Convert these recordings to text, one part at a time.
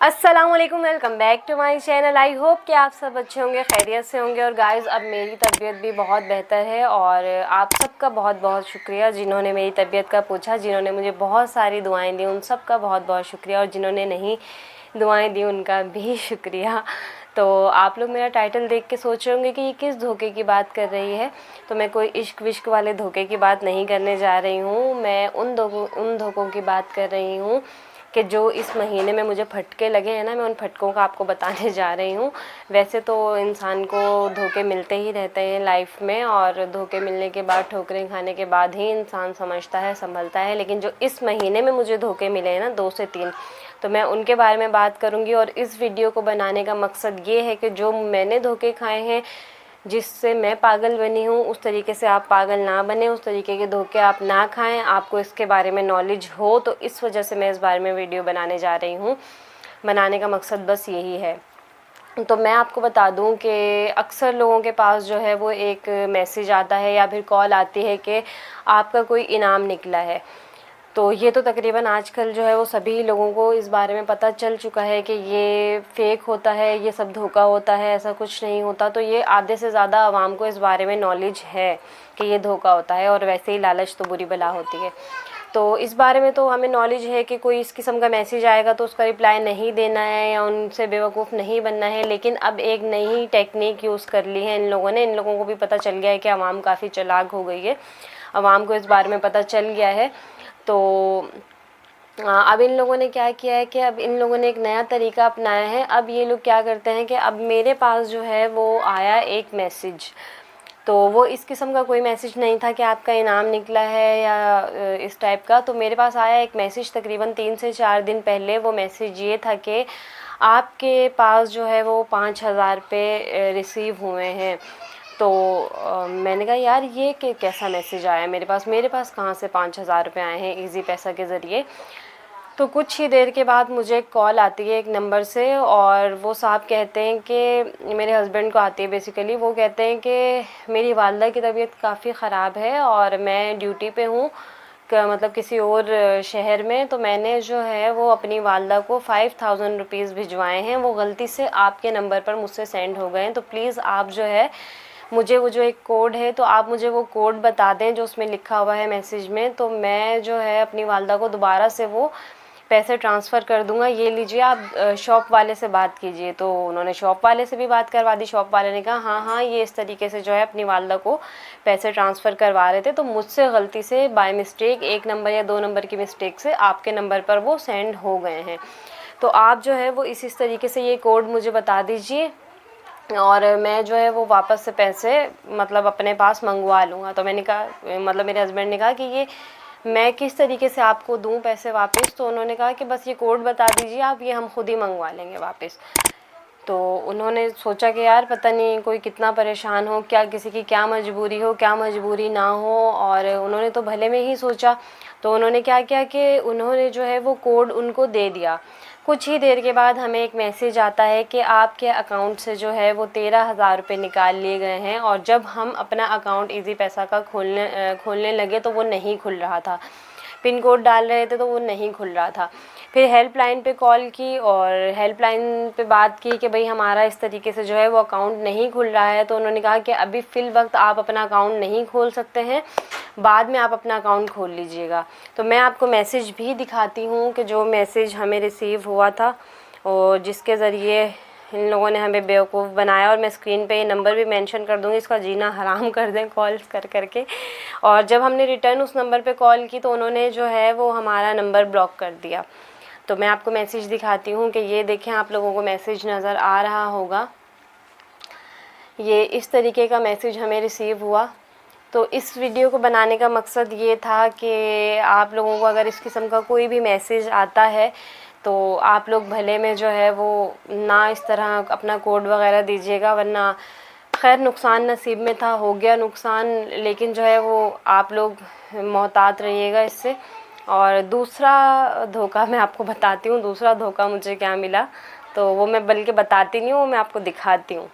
अस्सलामुअलैकुम, welcome back to my channel. I hope कि आप सब अच्छे होंगे, खैरियत से होंगे। और गाइज़, अब मेरी तबीयत भी बहुत बेहतर है और आप सबका बहुत बहुत शुक्रिया जिन्होंने मेरी तबीयत का पूछा, जिन्होंने मुझे बहुत सारी दुआएं दी, उन सब का बहुत बहुत शुक्रिया। और जिन्होंने नहीं दुआएं दी उनका भी शुक्रिया। तो आप लोग मेरा टाइटल देख के सोच रहे होंगे कि ये किस धोखे की बात कर रही है। तो मैं कोई इश्क विश्क वाले धोखे की बात नहीं करने जा रही हूँ। मैं उन धोखों की बात कर रही हूँ कि जो इस महीने में मुझे फटके लगे हैं ना, मैं उन फटकों का आपको बताने जा रही हूँ। वैसे तो इंसान को धोखे मिलते ही रहते हैं लाइफ में, और धोखे मिलने के बाद, ठोकरें खाने के बाद ही इंसान समझता है, संभलता है। लेकिन जो इस महीने में मुझे धोखे मिले हैं ना, 2 से 3, तो मैं उनके बारे में बात करूँगी। और इस वीडियो को बनाने का मकसद ये है कि जो मैंने धोखे खाए हैं, जिससे मैं पागल बनी हूँ, उस तरीके से आप पागल ना बने, उस तरीके के धोखे आप ना खाएं, आपको इसके बारे में नॉलेज हो। तो इस वजह से मैं इस बारे में वीडियो बनाने जा रही हूँ। बनाने का मकसद बस यही है। तो मैं आपको बता दूं कि अक्सर लोगों के पास जो है वो एक मैसेज आता है या फिर कॉल आती है कि आपका कोई इनाम निकला है। तो ये तो तकरीबन आजकल जो है वो सभी लोगों को इस बारे में पता चल चुका है कि ये फ़ेक होता है, ये सब धोखा होता है, ऐसा कुछ नहीं होता। तो ये आधे से ज़्यादा आवाम को इस बारे में नॉलेज है कि ये धोखा होता है, और वैसे ही लालच तो बुरी बला होती है। तो इस बारे में तो हमें नॉलेज है कि कोई इस किस्म का मैसेज आएगा तो उसका रिप्लाई नहीं देना है या उनसे बेवकूफ़ नहीं बनना है। लेकिन अब एक नई टेक्निक यूज़ कर ली है इन लोगों ने। इन लोगों को भी पता चल गया है कि आवाम काफ़ी चालाक हो गई है, आवाम को इस बारे में पता चल गया है। तो अब इन लोगों ने क्या किया है कि अब इन लोगों ने एक नया तरीका अपनाया है। अब ये लोग क्या करते हैं कि अब मेरे पास जो है वो आया एक मैसेज, तो वो इस किस्म का कोई मैसेज नहीं था कि आपका इनाम निकला है या इस टाइप का। तो मेरे पास आया एक मैसेज तकरीबन 3 से 4 दिन पहले। वो मैसेज ये था कि आपके पास जो है वो 5,000 रुपये रिसीव हुए हैं। तो मैंने कहा यार ये कैसा मैसेज आया मेरे पास कहाँ से 5,000 रुपये आए हैं ईजी पैसा के ज़रिए। तो कुछ ही देर के बाद मुझे एक कॉल आती है एक नंबर से, और वो साहब कहते हैं कि मेरे हस्बैंड को आती है बेसिकली। वो कहते हैं कि मेरी वालदा की तबीयत काफ़ी ख़राब है और मैं ड्यूटी पे हूँ, मतलब किसी और शहर में। तो मैंने जो है वो अपनी वालदा को 5,000 रुपीज़ भिजवाए हैं, वो गलती से आपके नंबर पर मुझसे सेंड हो गए हैं। तो प्लीज़ आप जो है मुझे वो जो एक कोड है, तो आप मुझे वो कोड बता दें जो उसमें लिखा हुआ है मैसेज में। तो मैं जो है अपनी वालदा को दोबारा से वो पैसे ट्रांसफ़र कर दूंगा। ये लीजिए, आप शॉप वाले से बात कीजिए। तो उन्होंने शॉप वाले से भी बात करवा दी। शॉप वाले ने कहा हाँ हाँ, ये इस तरीके से जो है अपनी वालदा को पैसे ट्रांसफ़र करवा रहे थे, तो मुझसे गलती से बाय मिस्टेक 1 नंबर या 2 नंबर की मिस्टेक से आपके नंबर पर वो सेंड हो गए हैं। तो आप जो है वो इस तरीके से ये कोड मुझे बता दीजिए और मैं जो है वो वापस से पैसे मतलब अपने पास मंगवा लूँगा। तो मैंने कहा, मतलब मेरे हस्बैंड ने कहा कि ये मैं किस तरीके से आपको दूं पैसे वापस। तो उन्होंने कहा कि बस ये कोड बता दीजिए आप, ये हम खुद ही मंगवा लेंगे वापस। तो उन्होंने सोचा कि यार पता नहीं कोई कितना परेशान हो, क्या किसी की क्या मजबूरी हो, क्या मजबूरी ना हो। और उन्होंने तो भले में ही सोचा। तो उन्होंने क्या किया कि उन्होंने जो है वो कोड उनको दे दिया। कुछ ही देर के बाद हमें एक मैसेज आता है कि आपके अकाउंट से जो है वो 13,000 रुपये निकाल लिए गए हैं। और जब हम अपना अकाउंट ईजी पैसा का खोलने लगे तो वो नहीं खुल रहा था। पिन कोड डाल रहे थे तो वो नहीं खुल रहा था। फिर हेल्पलाइन पे कॉल की और हेल्पलाइन पे बात की कि भाई हमारा इस तरीके से जो है वो अकाउंट नहीं खुल रहा है। तो उन्होंने कहा कि अभी फ़िल वक्त आप अपना अकाउंट नहीं खोल सकते हैं, बाद में आप अपना अकाउंट खोल लीजिएगा। तो मैं आपको मैसेज भी दिखाती हूँ कि जो मैसेज हमें रिसीव हुआ था और जिसके ज़रिए इन लोगों ने हमें बेवकूफ़ बनाया। और मैं स्क्रीन पे ये नंबर भी मेंशन कर दूँगी, इसका जीना हराम कर दें कॉल्स कर करके। और जब हमने रिटर्न उस नंबर पे कॉल की तो उन्होंने जो है वो हमारा नंबर ब्लॉक कर दिया। तो मैं आपको मैसेज दिखाती हूँ कि ये देखें, आप लोगों को मैसेज नज़र आ रहा होगा। ये इस तरीके का मैसेज हमें रिसीव हुआ। तो इस वीडियो को बनाने का मकसद ये था कि आप लोगों को अगर इस किस्म का कोई भी मैसेज आता है तो आप लोग भले में जो है वो ना इस तरह अपना कोड वगैरह दीजिएगा, वरना खैर नुकसान नसीब में था, हो गया नुकसान। लेकिन जो है वो आप लोग मोहतात रहिएगा इससे। और दूसरा धोखा मैं आपको बताती हूँ, दूसरा धोखा मुझे क्या मिला। तो वो मैं बल्कि बताती नहीं हूँ, वो मैं आपको दिखाती हूँ।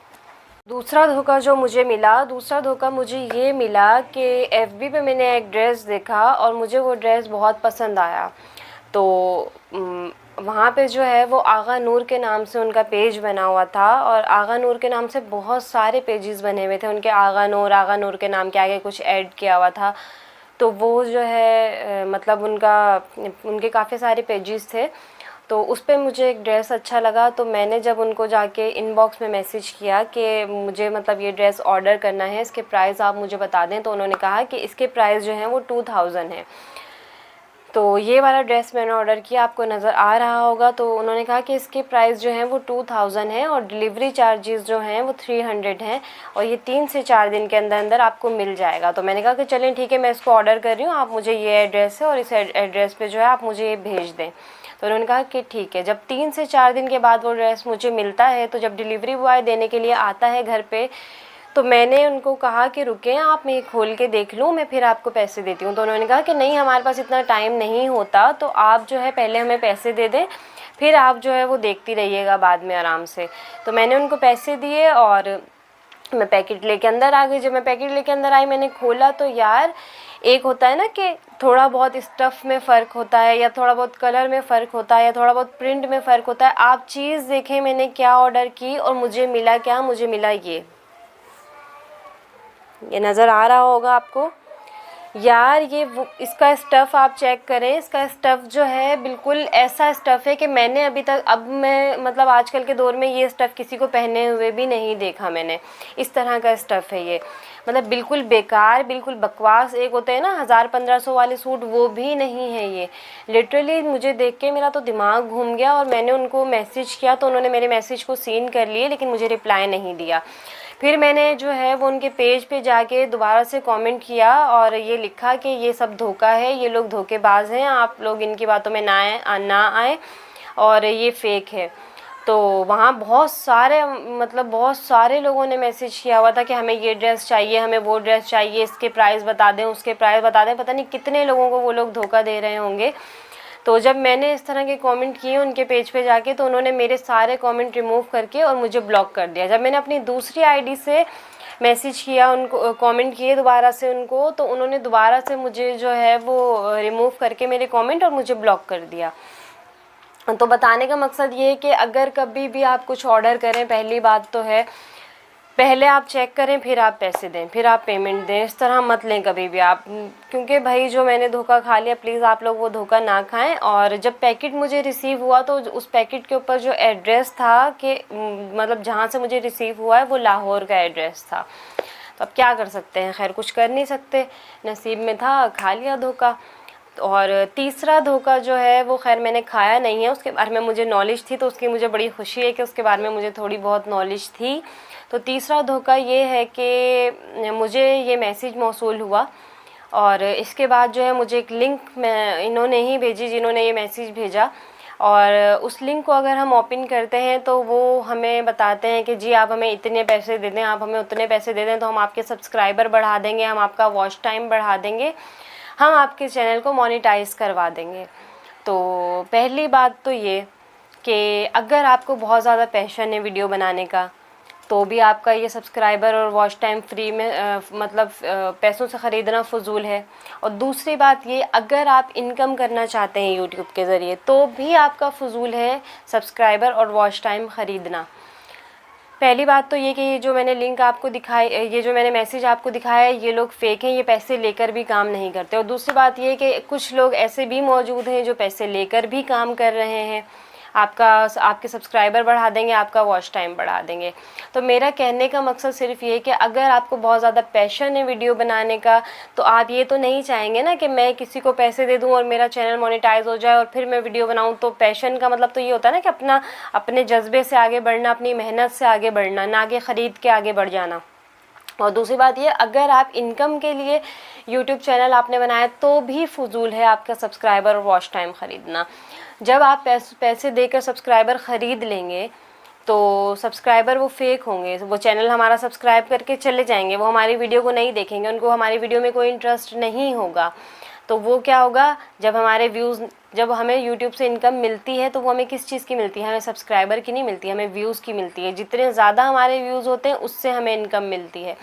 दूसरा धोखा जो मुझे मिला, दूसरा धोखा मुझे ये मिला कि एफबी पे मैंने एक ड्रेस देखा और मुझे वो ड्रेस बहुत पसंद आया। तो वहाँ पे जो है वो आगा नूर के नाम से उनका पेज बना हुआ था, और आगा नूर के नाम से बहुत सारे पेजेस बने हुए थे उनके। आगा नूर के नाम के आगे कुछ ऐड किया हुआ था। तो वो जो है मतलब उनके काफ़ी सारे पेजेस थे। तो उस पर मुझे एक ड्रेस अच्छा लगा, तो मैंने जब उनको जाके इनबॉक्स में मैसेज किया कि मुझे मतलब ये ड्रेस ऑर्डर करना है, इसके प्राइस आप मुझे बता दें, तो उन्होंने कहा कि इसके प्राइस जो हैं वो 2000 है। तो ये वाला ड्रेस मैंने ऑर्डर किया, आपको नज़र आ रहा होगा। तो उन्होंने कहा कि इसके प्राइस जो हैं वो 2000 है और डिलीवरी चार्जेस जो हैं वो 300 हैं, और ये 3 से 4 दिन के अंदर अंदर आपको मिल जाएगा। तो मैंने कहा कि चलें ठीक है, मैं इसको ऑर्डर कर रही हूँ, आप मुझे ये एड्रेस है और इस एड्रेस पे जो है आप मुझे ये भेज दें। तो उन्होंने कहा कि ठीक है। जब 3 से 4 दिन के बाद वो ड्रेस मुझे मिलता है, तो जब डिलीवरी बॉय देने के लिए आता है घर पे, तो मैंने उनको कहा कि रुकें, आप मैं खोल के देख लूँ, मैं फिर आपको पैसे देती हूँ। तो उन्होंने कहा कि नहीं, हमारे पास इतना टाइम नहीं होता, तो आप जो है पहले हमें पैसे दे दें, फिर आप जो है वो देखती रहिएगा बाद में आराम से। तो मैंने उनको पैसे दिए और मैं पैकेट लेके अंदर आ गई। जब मैं पैकेट लेके अंदर आई, मैंने खोला, तो यार एक होता है ना कि थोड़ा बहुत स्टफ़ में फ़र्क होता है, या थोड़ा बहुत कलर में फ़र्क होता है, या थोड़ा बहुत प्रिंट में फ़र्क होता है। आप चीज़ देखें मैंने क्या ऑर्डर की और मुझे मिला क्या, मुझे मिला ये नज़र आ रहा होगा आपको यार। ये वो इसका स्टफ़ आप चेक करें, इसका स्टफ़ जो है बिल्कुल ऐसा स्टफ़ है कि मैंने अभी तक, अब मैं मतलब आजकल के दौर में ये स्टफ़ किसी को पहने हुए भी नहीं देखा मैंने। इस तरह का स्टफ़ है ये, मतलब बिल्कुल बेकार, बिल्कुल बकवास। एक होते हैं ना 1000-1500 वाले सूट, वो भी नहीं है ये। लिटरली मुझे देख के मेरा तो दिमाग घूम गया, और मैंने उनको मैसेज किया तो उन्होंने मेरे मैसेज को सीन कर लिए, लेकिन मुझे रिप्लाई नहीं दिया। फिर मैंने जो है वो उनके पेज पे जाके दोबारा से कमेंट किया और ये लिखा कि ये सब धोखा है, ये लोग धोखेबाज हैं, आप लोग इनकी बातों में ना आए और ये फ़ेक है। तो वहाँ बहुत सारे लोगों ने मैसेज किया हुआ था कि हमें ये ड्रेस चाहिए, हमें वो ड्रेस चाहिए, इसके प्राइस बता दें, उसके प्राइस बता दें। पता नहीं कितने लोगों को वो लोग धोखा दे रहे होंगे। तो जब मैंने इस तरह के कमेंट किए उनके पेज पे जाके, तो उन्होंने मेरे सारे कमेंट रिमूव करके और मुझे ब्लॉक कर दिया। जब मैंने अपनी दूसरी आईडी से मैसेज किया उनको, कमेंट किए दोबारा से उनको, तो उन्होंने दोबारा से मुझे जो है वो रिमूव करके मेरे कमेंट और मुझे ब्लॉक कर दिया। तो बताने का मकसद ये है कि अगर कभी भी आप कुछ ऑर्डर करें, पहली बात तो है पहले आप चेक करें, फिर आप पैसे दें, फिर आप पेमेंट दें। इस तरह मत लें कभी भी आप, क्योंकि भाई जो मैंने धोखा खा लिया, प्लीज़ आप लोग वो धोखा ना खाएं। और जब पैकेट मुझे रिसीव हुआ, तो उस पैकेट के ऊपर जो एड्रेस था कि मतलब जहाँ से मुझे रिसीव हुआ है वो लाहौर का एड्रेस था। तो अब क्या कर सकते हैं, खैर कुछ कर नहीं सकते, नसीब में था, खा लिया धोखा। और तीसरा धोखा जो है वो खैर मैंने खाया नहीं है, उसके बारे में मुझे नॉलेज थी, तो उसकी मुझे बड़ी खुशी है कि उसके बारे में मुझे थोड़ी बहुत नॉलेज थी। तो तीसरा धोखा ये है कि मुझे ये मैसेज मौसूल हुआ और इसके बाद जो है मुझे एक लिंक में इन्होंने ही भेजी, जिन्होंने ये मैसेज भेजा, और उस लिंक को अगर हम ओपन करते हैं तो वो हमें बताते हैं कि जी आप हमें इतने पैसे दे दें, आप हमें उतने पैसे दे दें, तो हम आपके सब्सक्राइबर बढ़ा देंगे, हम आपका वॉच टाइम बढ़ा देंगे, हम आपके चैनल को मोनेटाइज करवा देंगे। तो पहली बात तो ये कि अगर आपको बहुत ज़्यादा पैशन है वीडियो बनाने का, तो भी आपका ये सब्सक्राइबर और वॉच टाइम फ्री में पैसों से ख़रीदना फ़जूल है। और दूसरी बात ये, अगर आप इनकम करना चाहते हैं यूट्यूब के ज़रिए, तो भी आपका फ़जूल है सब्सक्राइबर और वॉच टाइम ख़रीदना। पहली बात तो ये कि ये जो मैंने लिंक आपको दिखाई, ये जो मैंने मैसेज आपको दिखाया है, ये लोग फेक हैं, ये पैसे लेकर भी काम नहीं करते। और दूसरी बात ये कि कुछ लोग ऐसे भी मौजूद हैं जो पैसे लेकर भी काम कर रहे हैं, आपके सब्सक्राइबर बढ़ा देंगे, आपका वॉच टाइम बढ़ा देंगे। तो मेरा कहने का मकसद सिर्फ ये कि अगर आपको बहुत ज़्यादा पैशन है वीडियो बनाने का, तो आप ये तो नहीं चाहेंगे ना कि मैं किसी को पैसे दे दूं और मेरा चैनल मोनेटाइज हो जाए और फिर मैं वीडियो बनाऊं। तो पैशन का मतलब तो ये होता है ना कि अपने जज्बे से आगे बढ़ना, अपनी मेहनत से आगे बढ़ना, ना कि ख़रीद के आगे बढ़ जाना। और दूसरी बात ये, अगर आप इनकम के लिए यूट्यूब चैनल आपने बनाया, तो भी फ़जूल है आपका सब्सक्राइबर और वॉच टाइम ख़रीदना। जब आप पैसे देकर सब्सक्राइबर ख़रीद लेंगे, तो सब्सक्राइबर वो फेक होंगे, वो चैनल हमारा सब्सक्राइब करके चले जाएंगे, वो हमारी वीडियो को नहीं देखेंगे, उनको हमारी वीडियो में कोई इंटरेस्ट नहीं होगा। तो वो क्या होगा, जब हमें यूट्यूब से इनकम मिलती है, तो वो हमें किस चीज़ की मिलती है, हमें सब्सक्राइबर की नहीं मिलती, हमें व्यूज़ की मिलती है। जितने ज़्यादा हमारे व्यूज़ होते हैं, उससे हमें इनकम मिलती है।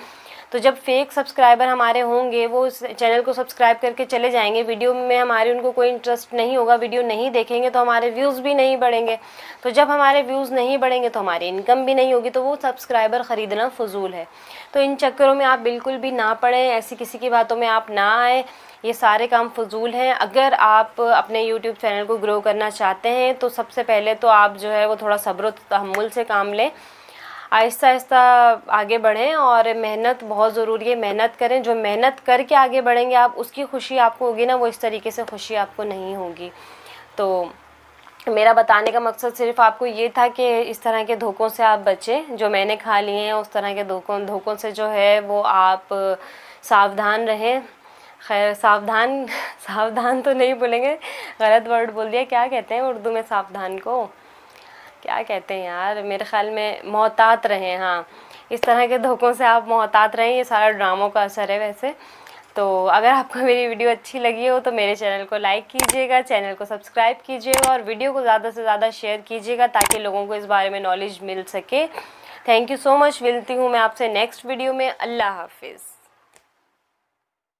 तो जब फेक सब्सक्राइबर हमारे होंगे वो उस चैनल को सब्सक्राइब करके चले जाएंगे, वीडियो में हमारे उनको कोई इंटरेस्ट नहीं होगा, वीडियो नहीं देखेंगे, तो हमारे व्यूज़ भी नहीं बढ़ेंगे। तो जब हमारे व्यूज़ नहीं बढ़ेंगे तो हमारी इनकम भी नहीं होगी, तो वो सब्सक्राइबर ख़रीदना फ़जूल है। तो इन चक्करों में आप बिल्कुल भी ना पड़ें, ऐसी किसी की बातों में आप ना आए, ये सारे काम फ़जूल हैं। अगर आप अपने यूट्यूब चैनल को ग्रो करना चाहते हैं तो सबसे पहले तो आप जो है वो थोड़ा सब्र तहम्मुल से काम लें, आहिस्ता आहिस्ता आगे बढ़ें, और मेहनत बहुत ज़रूरी है, मेहनत करें। जो मेहनत करके आगे बढ़ेंगे आप, उसकी खुशी आपको होगी ना, वो इस तरीके से खुशी आपको नहीं होगी। तो मेरा बताने का मकसद सिर्फ आपको ये था कि इस तरह के धोखों से आप बचें, जो मैंने खा लिए हैं उस तरह के धोखों से जो है वो आप सावधान रहें। खैर सावधान सावधान तो नहीं बोलेंगे, गलत वर्ड बोल दिया, क्या कहते हैं उर्दू में सावधान को, क्या कहते हैं यार, मेरे ख़्याल में मोहतात रहें। हाँ, इस तरह के धोखों से आप मोहतात रहें, ये सारा ड्रामों का असर है वैसे। तो अगर आपको मेरी वीडियो अच्छी लगी हो तो मेरे चैनल को लाइक कीजिएगा, चैनल को सब्सक्राइब कीजिएगा और वीडियो को ज़्यादा से ज़्यादा शेयर कीजिएगा ताकि लोगों को इस बारे में नॉलेज मिल सके। Thank you so much. मिलती हूँ मैं आपसे नेक्स्ट वीडियो में। अल्लाह हाफिज़।